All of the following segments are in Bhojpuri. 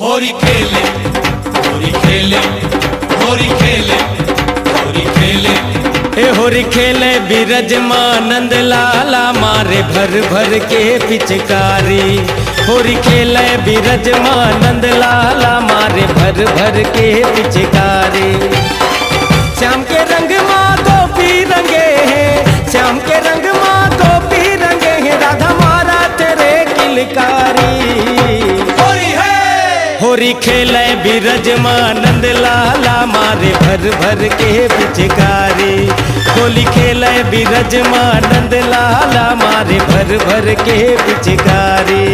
होरी खेले होरी खेले होरी खेले होरी खेले। ए होरी खेले बिरजमानंद लाला मारे भर भर के पिचकारी। होरी खेले बिरजमानंद लाला मारे भर भर के पिचकारी। श्याम के रंग माँ गोपी रंगे हैं, श्याम के रंग माँ गोपी रंगे हैं, राधा मारा तेरे किलकारी। होरी खेले बिरजमानंद लाला मारे भर भर के पिचकारी। होली खेले बिरजमानंद लाला मारे भर भर के पिचकारी।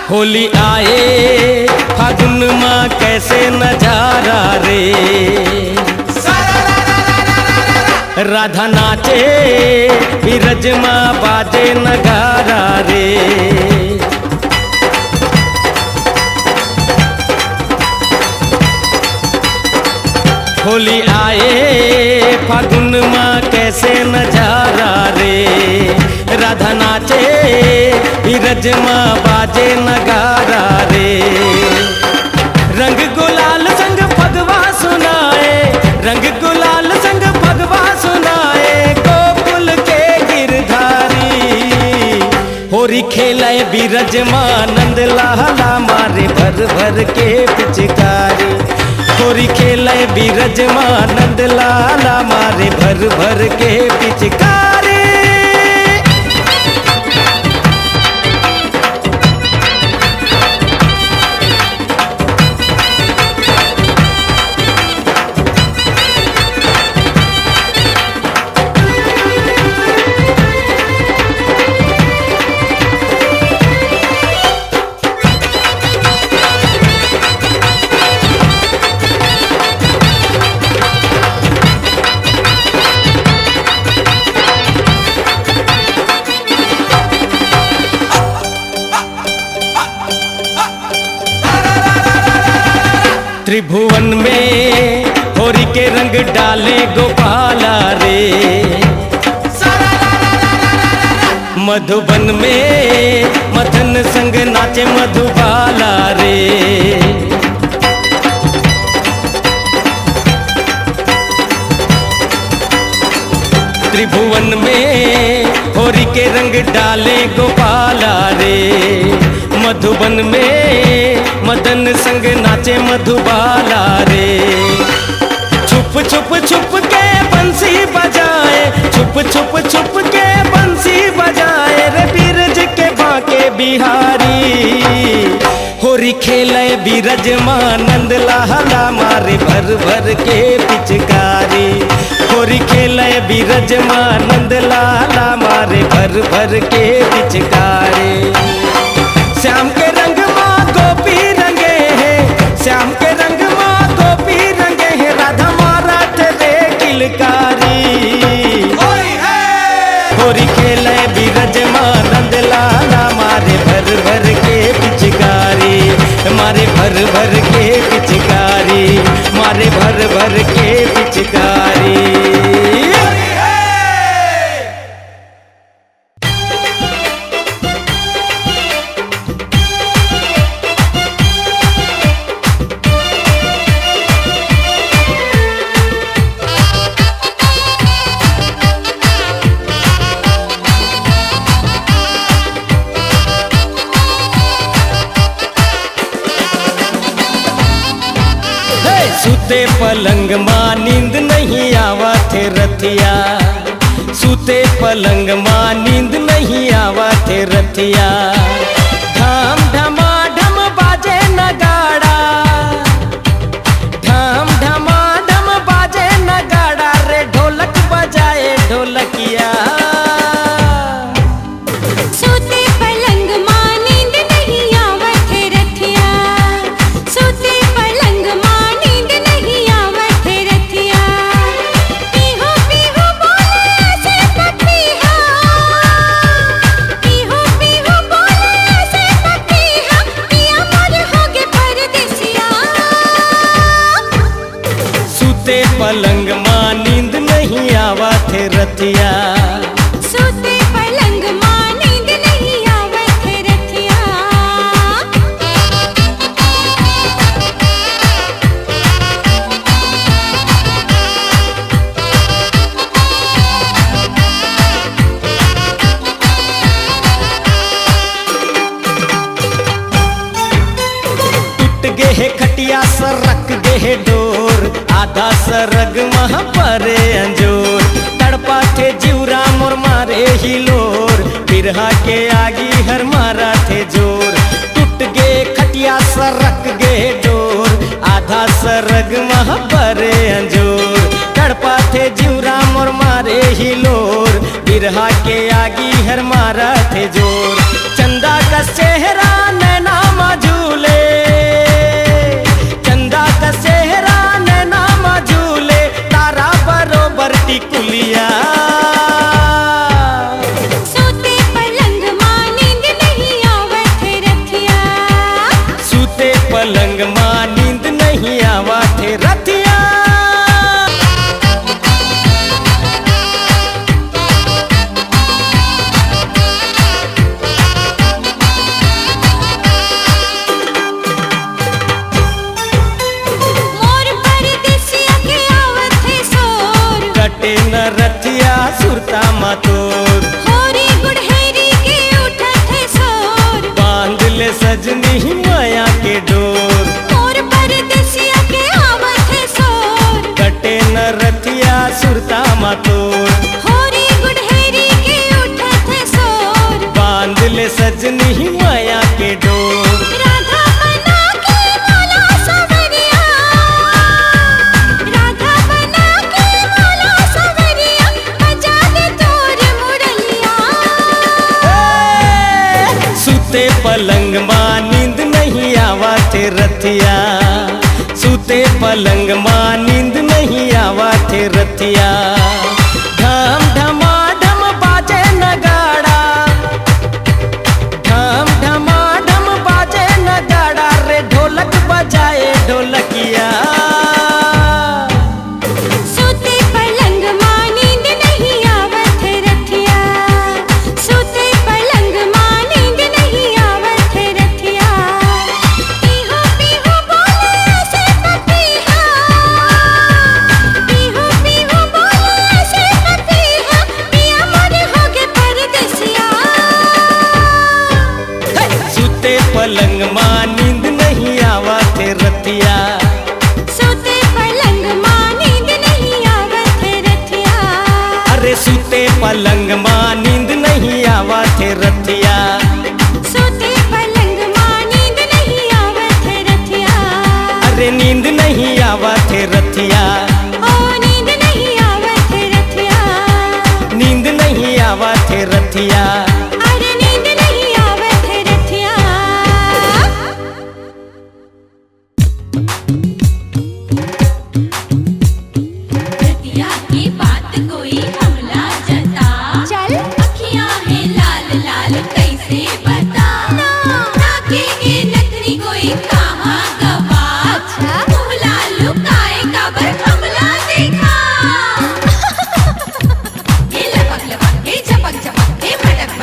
होली आए फागुन माँ कैसे नजारा रे। राधा नाचे बिरज माँ बाजे नगारा रे। होली आए फागुन माँ कैसे नजारा रे। राधा नाचे बिरज माँ बाजे नगारा रे। रंग गुलाल संग भगवा सुनाए, रंग गुलाल संग भगवा सुनाए, गोकुल के गिरधारी। होरी खेले बिरजमानंद लाला मारे भर भर के पिचकारी। होरी खेले बिरजमानंद लाला मारे भर भर के पिचकारी। त्रिभुवन में होरी के रंग डाले गोपाला रे। मधुबन में मदन संग नाचे मधुबाला रे। त्रिभुवन में होरी के रंग डाले गोपाला रे। मधुबन में मदन संग नाचे मधुबाला रे। छुप छुप छुप के बंसी बजाए, छुप छुप छुप के बंसी बजाए रे बिरज के बांके बिहारी। होरी खेले बिरजमानंद लाला मारे भर भर के पिचकारी। होरी खेले बिरजमानंद लाला मारे भर भर के पिचकारी। श्याम के रंग माँ गोपी रंगे हैं, श्याम के रंग माँ गोपी रंगे हैं, राधा मारा तेरे किलकारी। होरी खेले बिरजमानंद लाला मारे भर भर के पिचकारी। मारे भर भर के पिचकारी, मारे भर भर के पिचकारी। सूते पलंग माँ नींद नहीं आवा थे रतिया। सूते पलंग माँ नींद नहीं आवा थे रतिया। ढाम ढमा ढम बाजे नगाड़ा, ढाम ढमा ढम बाजे नगाड़ा रे ढोलक बजाए ढोलकिया। थे रतिया। सूते पलंग मां नींद नहीं आवत है रतिया। टूट गे है खटिया सरक गे है डोर, आधा सरग वहाँ परे अंजोर। तड़पा थे जीवरा मोर मारे हिलोर, बिरहा के आगी हर मारा थे जोर। टूट गे खटिया सरक गे डोर, आधा सरग वहाँ परे अंजोर। तड़पा थे जीवरा मोर मारे हिलोर, बिरहा के आगी हर मारा थे जोर। चंदा का चेहरा नैना मझूले, चंदा का चेहरा नैना मझूले, तारा बरोबर टिकुलिया। सूते पलंग मां नींद नहीं आवत है रतिया। सूते पलंग मां नींद नहीं आवत है रतिया। मोर परदेसिया के आवत है सोर, कटे न रतिया सुरता मातोर। होरी गुड़हेरी के उठत है सोर। बांध ले सजनी माया के डोर, मोर परदेसिया के आवत है सोर। कटे न रतिया सुरता मातोर। होरी गुड़हेरी के उठत है सोर। बांध ले सजनी माया के डोर। राधा बना के बोला सवरिया, राधा बना के बोला सवरिया, बजा दे तोर मुरलिया। सूते पलंग मां नींद नहीं आवत है रतिया। सूते पलंग मां नींद नहीं आवत है रतिया। ढम ढमा ढम बाजे नगाड़ा, ढम ढमा ढम बाजे नगाड़ा रे ढोलक बजाए ढोलकिया। सूते पलंग मां नींद नहीं आवत है रतिया। सूते पलंग मां नींद नहीं आवत है रतिया। पीहू पीहू बोले ऐसे पपीहा, पीहू पीहू बोले ऐसे पपीहा, पिया मोर होगे परदेसिया। सूते पलंग मां नींद नहीं आवत है रतिया। सूते पलंग मां नींद नहीं आवत है रतिया। अरे सूते पलंग मां नींद नहीं आवत है रतिया। सूते पलंग मां नींद नहीं आवत है रतिया। अरे नींद नहीं आवत है रतिया। ओ नींद नहीं आवत है रतिया। नींद नहीं आवत है रतिया। अरे नींद नहीं आवत है रतिया। रतिया की बात कोई हमला जता, चल अखियां हैं लाल लाल कैसे बता। नाके के नखरी कोई कहाँ गवा, अच्छा। मुहला लुकाए काबर हमला देखा। ये लपक लपक, ये झपक झपक, ये फटक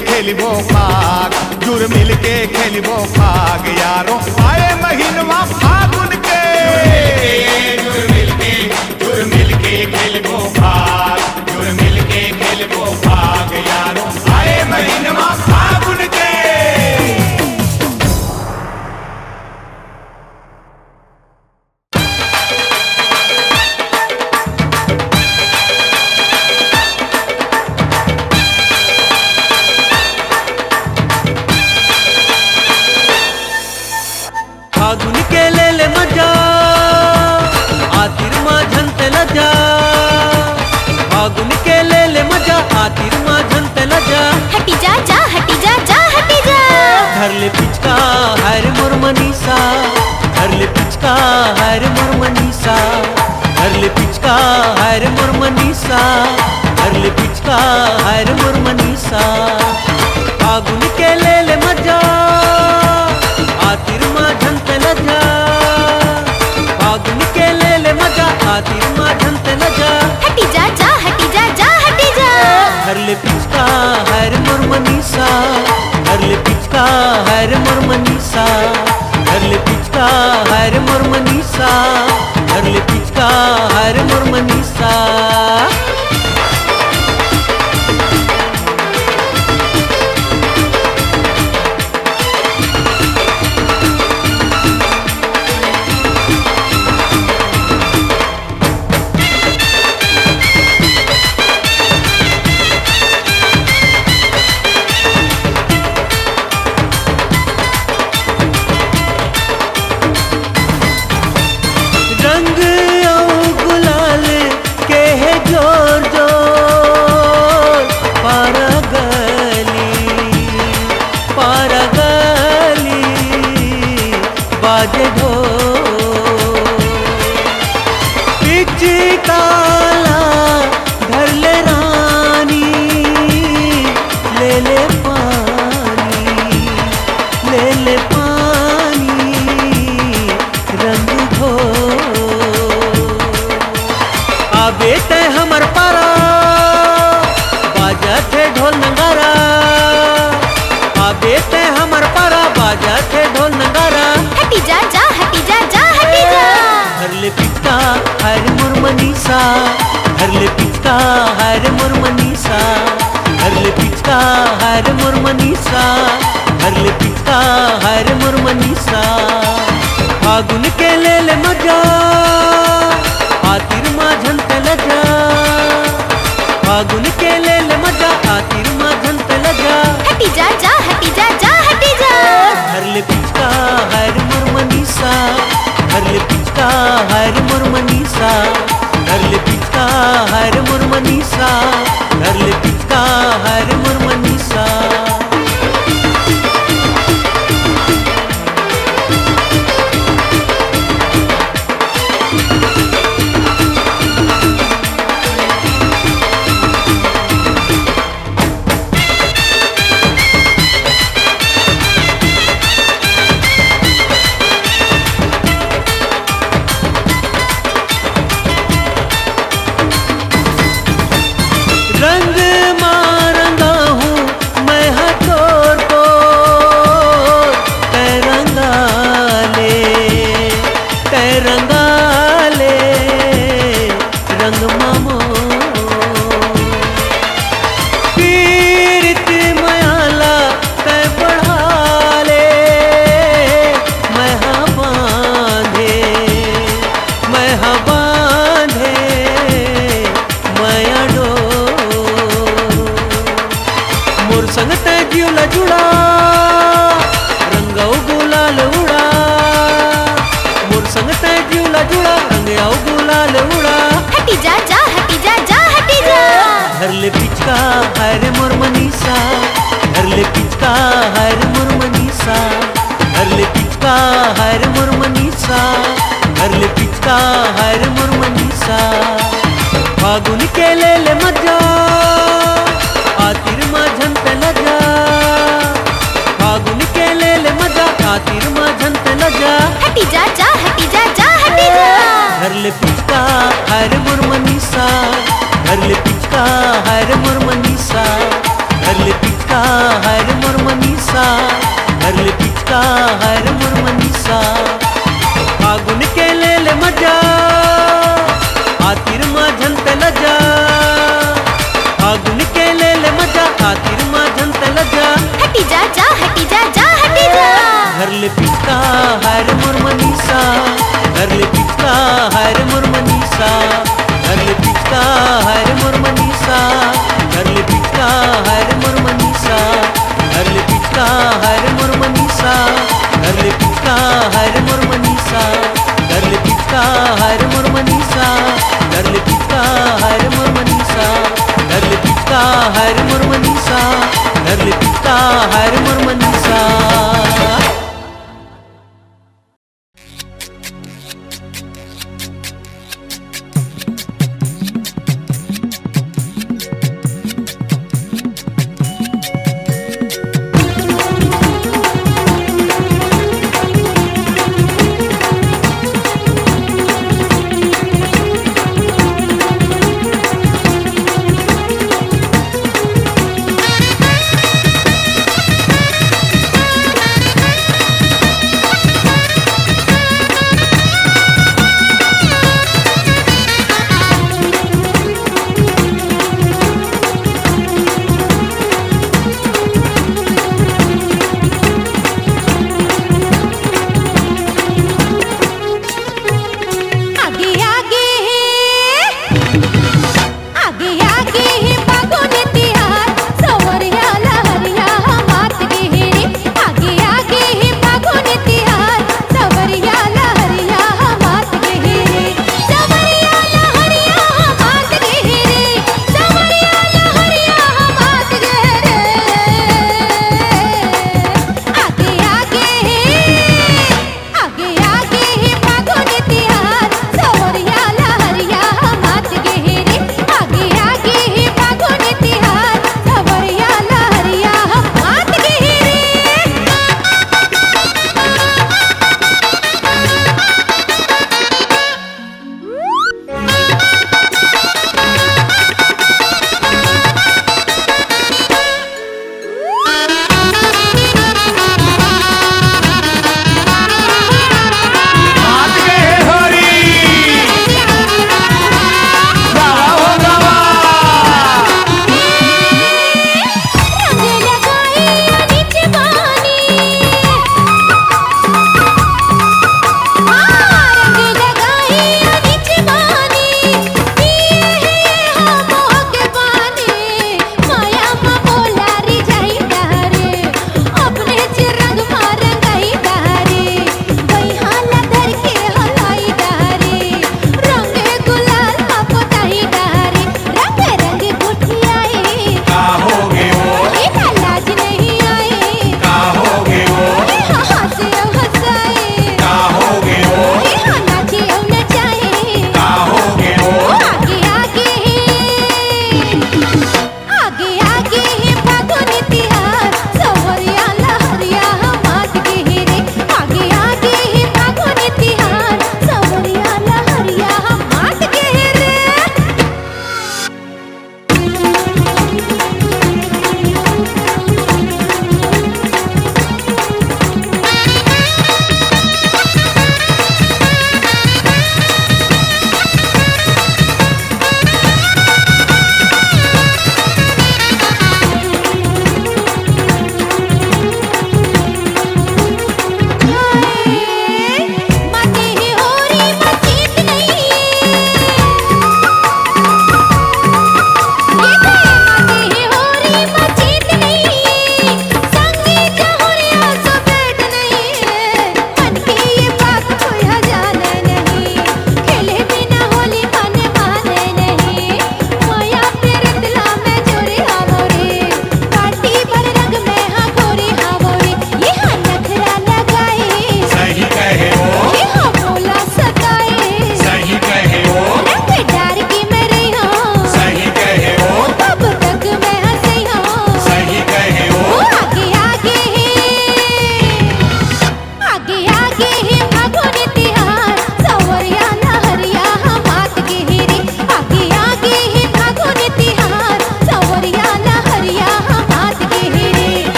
खेलिबो फाग जुर मिल के खेलिबो फाग यारो आए महीनवा फागुन के जुर मिल के खेलिबो फाग जुर मिल के खेलिबो फाग यारो आए महीनवा फागुन के फागुन के ले मजा आतिर माँ झंते लजा फागुन के ले मजा आतिर माँ झंते लजा हटी जा जा हटी जा जा हटी जा धर ले पिचका हर मोर मनीषा धर ले पिचका हर मोर मनीषा धर ले पिचका हर मोर मनीषा धर ले पिचका हर मोर मनीषा फागुन के ले मजा आतिर माँ झंते लजा फागुन के ले मजा आतिर माँ झंते लजा हटी जा जा हटी जा जा हटी जा हर ले पिचका हर मोर मनीषा हर ले पिचका हर मोर मनीषा हर ले पिचका हर मोर मनीषा हर ले पिचका हर मोर मनीषा रंग और गुलाल के है जोर जोर पारा गली बाजे ढोल पिच काला धर ले रानी ले पानी रंग धो आबे ते हमर पारा बाजा थे ढोल नगारा आबे ते हमर पारा बाजा थे ढोल नगारा हटी जा जा हटी जा जा हटी जा हर ले पिचका हर मोर मनीषा हर ले पिचका हर मोर मनीषा हर ले पिचका हर मोर मनीषा हर ले पिचका हर मोर मनीषा फागुन के ले मजा आतिर माँ झंते लजा फागुन के ले मजा आतिर माँ झंते लजा हटी जा जा हटी जा जा हटी जा हर ले पिचका हर मोर मनीषा हर ले पिचका हर मोर मनीषा हर ले पिचका हर मोर मनीषा हर ले पिचका हर मोर मनीषा रंग मारंगा हूँ मैं हथोर को रंगा ले रंग मामो पीरित मयाला तय बढ़ा ले मैं बांधे मया डो मोर संग ते जीवला जुड़ा रंगाऊ गुलाल उड़ा मोर संग ते जीवला जुड़ा रंगाऊ गुलाल उड़ा हटी जा जा हटी जा जा हटी जा हर ले पिचका हर मोर मनीषा हर ले पिचका हर मोर मनीषा हर ले पिचका हर मोर मनीषा हर ले पिचका हर मोर मनीषा फागुन के ले मजा आतिर माँ झंते लजा फागुन के ले मजा आतिर माँ झंते लजा हटी जा जा हटी जा जा हटी जा हर ले पिचका हर मोर मनीषा हर ले पिचका हर मोर मनीषा हर ले पिचका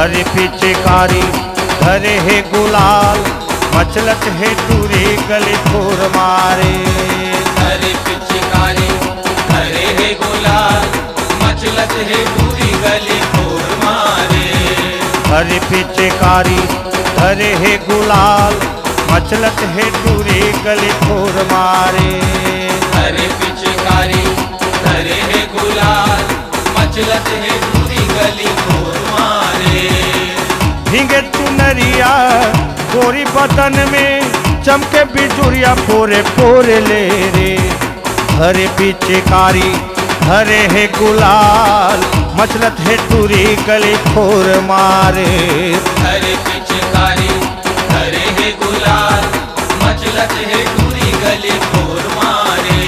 हरे पिचकारी धरे है गुलाल मचलत है टूरी गली खोर मारे हरे पिचकारी हरे है गुलाल मचलत है पूरी गली खोर मारे हरे पिचकारी धरे है गुलाल मचलत है टूरी गली खोर मारे हरे पिचकारी हरे है गुलाल मचलत है पूरी गली खोर मारे भीगे चुनरिया गोरी बदन में चमके बिजुरिया पोरे पोरे ले रे हरे पिचकारी हरे है गुलाल मचलत है टूरी गली खोर मारे हरे पिचकारी हरे है गुलाल मचलत है पूरी गली खोर मारे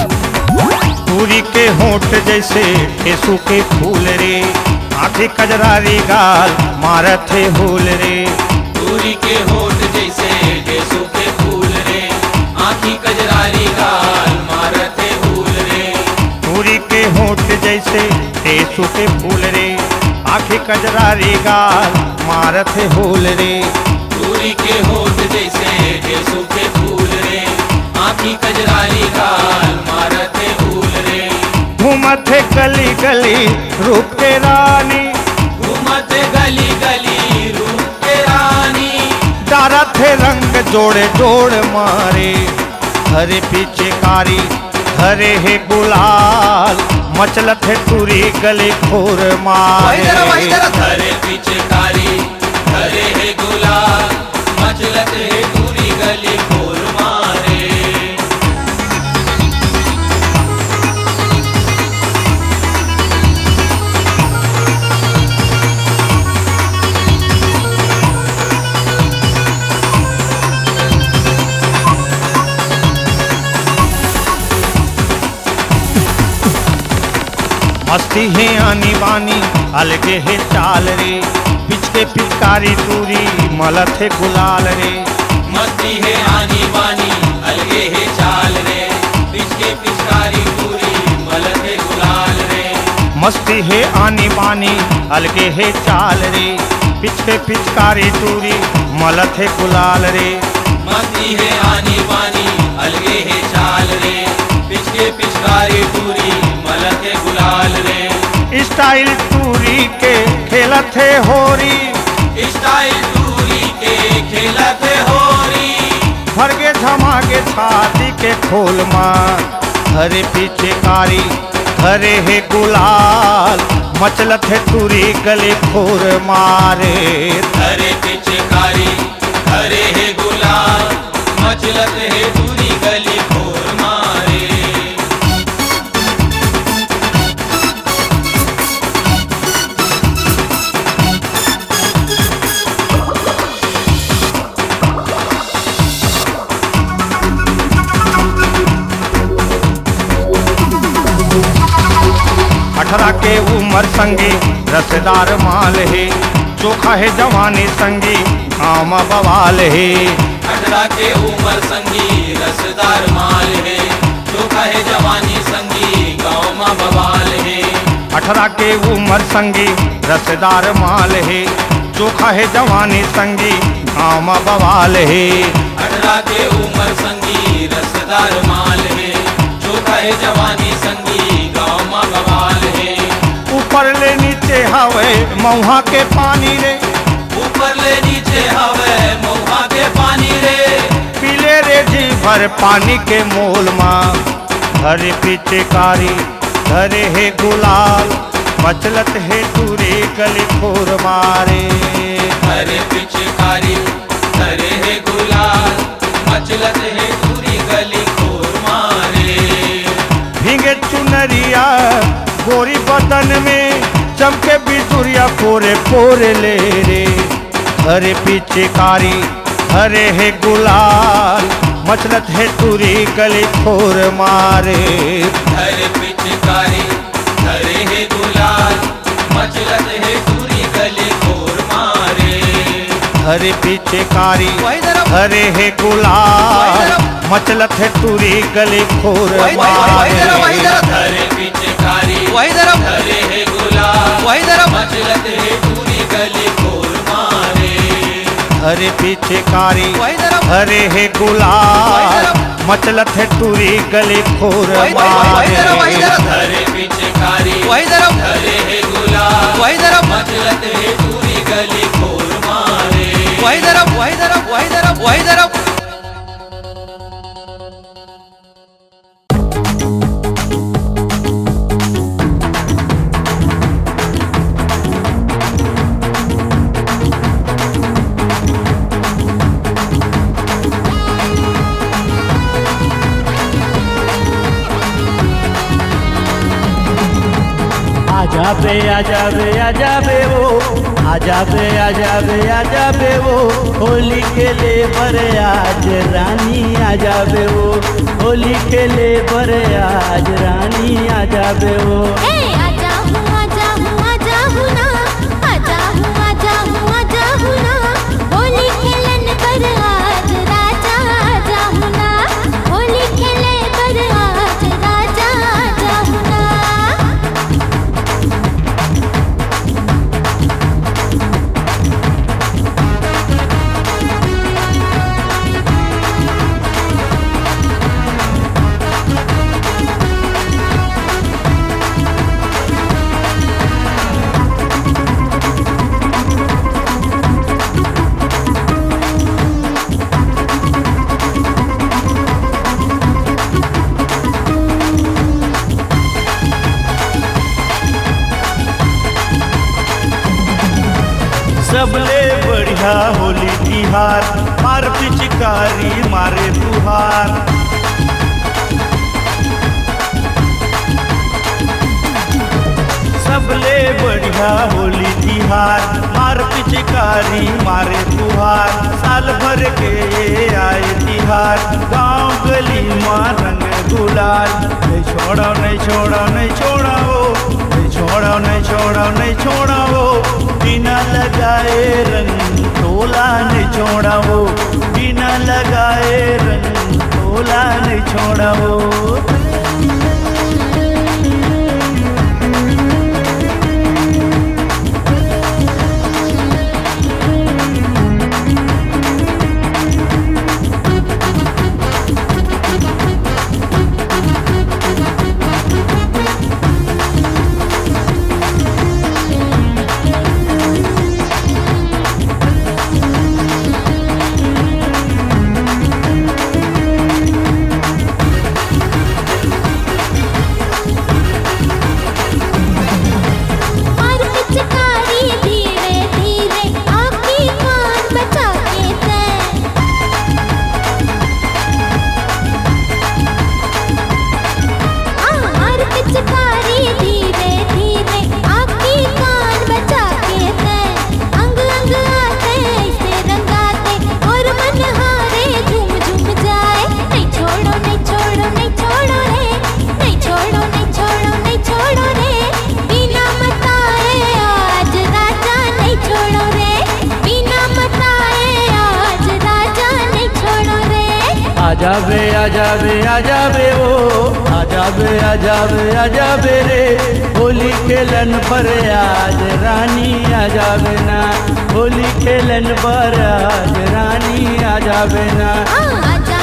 पूरी के होंठ जैसे केसू के फूल रे आंखें कजरारी गाल मारत है होल रे पूरी के होठ जैसे गेसू के फूल रे आँखी कजरारी गाल मारते फूल रे पूरी के होंठ जैसे केसू के फूल रे आंखें कजरारी गाल मारत है होल रे पूरी के होठ जैसे गेसू के फूल रे आँखी कजरारी गाल मारते फूल रे घूमत है गली गली रूप के रानी घूमते गली गली रूप के रानी डारत है रंग जोड़े जोड़ मारे हरे पिचकारी हरे है गुलाल मचलत है टूरी गली खोर मारे हरे पिचकारी हरे है गुलाल मचलत है पूरी गली खोर मारे मस्ती है आनी बानी अलगे है चाल रे पिचके पिचकारी टूरी मलत है गुलाल रे मस्ती है आनी बानी अलगे है चाल रे पिचके पिचकारी पूरी मलत है गुलाल रे मस्ती है आनी बानी अलगे है चाल रे पिचके पिचकारी टूरी मलत है गुलाल रे मस्ती है आनी बानी अलगे है चाल रे पिचके पिचकारी पूरी मलत है गुलाल रे स्टाइल टूरी के खेलत है होरी स्टाइल पूरी के खेलत है होरी भरगे धमाके छाती के खोल मार हरे पिचकारी हरे है गुलाल मचलत है टूरी गले खोर मारे हरे पिचकारी हरे है गुलाल मचलत है पूरी गली खोर मारे अठारह के उम्र संगी रसदार माल है चोखा है जवानी संगी गाँव बवाल है 18 के उम्र संगी रसदार माल है चोखा है जवानी संगी गाँव में बवाल है 18 के उम्र संगी रसदार माल है चोखा है जवानी संगी गाँव बवाल है 18 के उम्र संगी रसदार माल है चोखा है जवानी संगी गाँव में बवाल है ऊपर ले नीचे हवे मऊहा के पानी रे ऊपर ले नीचे हवे महुआ के पानी रे पीले रे जी भर पानी के मोल माँ हरे पिचकारी धरे है गुलाल मचलत है टूरी गली खोर मारे हरे पिचकारी हरे है गुलाल मचलत है पूरी गली खोर मारे भीगे चुनरिया गोरी बदन में चमके बिजुरिया पोरे पोरे ले रे हरे पिचकारी हरे है गुलाल मचलत है तुरी गली खोर मारे। धरे पिचकारी धरे है गुलाल मचलत है पूरी गली घोर मारे। हरे पिचकारी हरे है गुलाल मचलत है तुरी गली खोर मारे। धरे पिचकारी धरे है गुलाल मचलत है पूरी गली घोर मारे। हरे पिचकारी हरे है गुलाल मचलत है तुरी गली खोर मारे। धरे पिचकारी धरे है गुलाल मचलत है पूरी गली घोर मारे। आजाबे वो आजाबे वो होली खेले पर आज रानी आजाबे वो होली खेले पर आज रानी आजाबे वो। आजा हूँ ना, आजा हूँ ना, होली खेलन पर आज राजा आजा हूँ ना, होली खेले पर आज राजा आजा हूँ ना। सबले बढ़िया होली तिहार मार पिचकारी मारे तुहार। सबले बढ़िया होली तिहार मार पिचकारी मारे तुहार। साल भर के आए तिहार गांव गली माँ रंग गुलाल। नहीं छोड़ो नहीं छोड़ो नहीं छोड़ो नहीं छोड़ो नहीं छोड़ो नहीं छोड़ो बिना लगाए रंग तोला नहीं छोड़ो बिना लगाए रंग तोला नहीं छोड़ो। आजाबे आजाबे आजाबे वो आजाबे रे होली खेलन पर आज रानी आजाबे ना होली खेलन पर आज रानी आजाबे ना। आजा